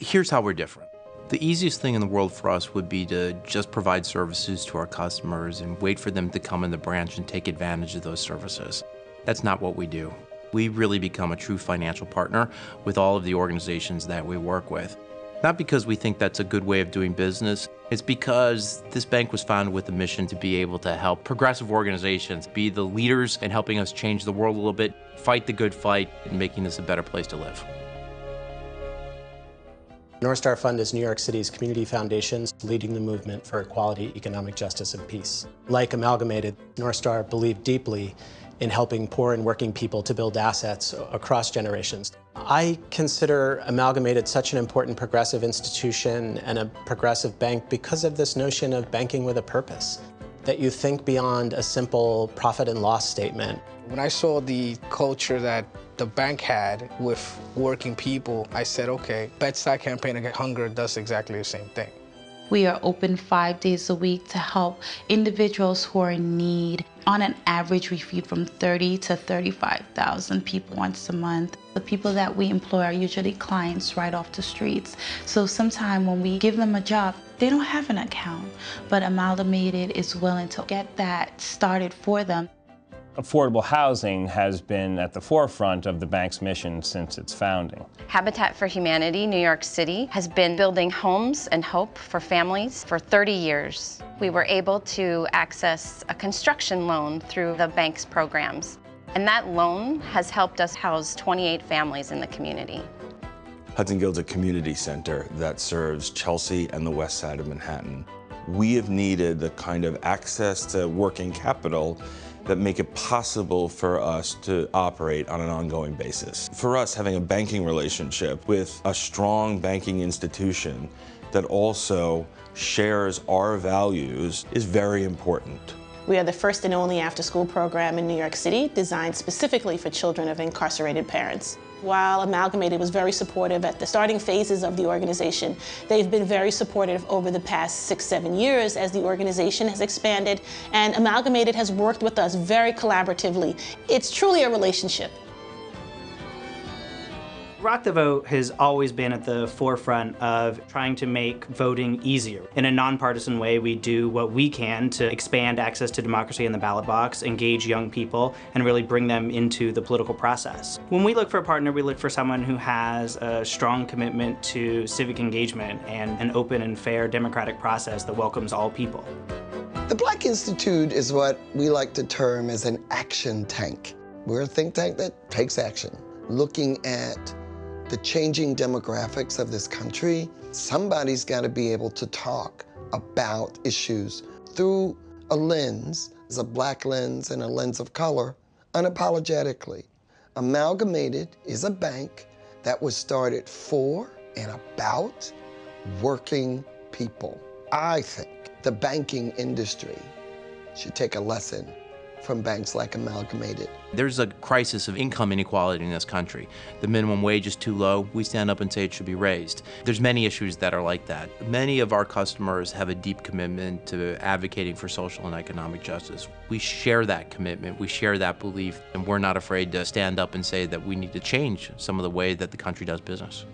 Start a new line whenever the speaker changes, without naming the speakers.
Here's how we're different. The easiest thing in the world for us would be to just provide services to our customers and wait for them to come in the branch and take advantage of those services. That's not what we do. We really become a true financial partner with all of the organizations that we work with. Not because we think that's a good way of doing business, it's because this bank was founded with a mission to be able to help progressive organizations be the leaders in helping us change the world a little bit, fight the good fight, and making this a better place to live.
North Star Fund is New York City's community foundations leading the movement for equality, economic justice, and peace. Like Amalgamated, North Star believed deeply in helping poor and working people to build assets across generations. I consider Amalgamated such an important progressive institution and a progressive bank because of this notion of banking with a purpose, that you think beyond a simple profit and loss statement.
When I saw the culture that the bank had with working people, I said, okay, Bed-Stuy Campaign Against Hunger does exactly the same thing.
We are open 5 days a week to help individuals who are in need. On an average, we feed from 30 to 35,000 people once a month. The people that we employ are usually clients right off the streets. So sometimes when we give them a job, they don't have an account, but Amalgamated is willing to get that started for them.
Affordable housing has been at the forefront of the bank's mission since its founding.
Habitat for Humanity, New York City, has been building homes and hope for families for 30 years. We were able to access a construction loan through the bank's programs, and that loan has helped us house 28 families in the community.
Hudson Guild's a community center that serves Chelsea and the west side of Manhattan. We have needed the kind of access to working capital that make it possible for us to operate on an ongoing basis. For us, having a banking relationship with a strong banking institution that also shares our values is very important.
We are the first and only after-school program in New York City designed specifically for children of incarcerated parents. While Amalgamated was very supportive at the starting phases of the organization, they've been very supportive over the past 6-7 years as the organization has expanded, and Amalgamated has worked with us very collaboratively. It's truly a relationship.
Rock the Vote has always been at the forefront of trying to make voting easier. In a nonpartisan way, we do what we can to expand access to democracy in the ballot box, engage young people, and really bring them into the political process. When we look for a partner, we look for someone who has a strong commitment to civic engagement and an open and fair democratic process that welcomes all people.
The Black Institute is what we like to term as an action tank. We're a think tank that takes action, looking at the changing demographics of this country. Somebody's got to be able to talk about issues through a lens, a Black lens and a lens of color, unapologetically. Amalgamated is a bank that was started for and about working people. I think the banking industry should take a lesson from banks like Amalgamated.
There's a crisis of income inequality in this country. The minimum wage is too low. We stand up and say it should be raised. There's many issues that are like that. Many of our customers have a deep commitment to advocating for social and economic justice. We share that commitment, we share that belief, and we're not afraid to stand up and say that we need to change some of the way that the country does business.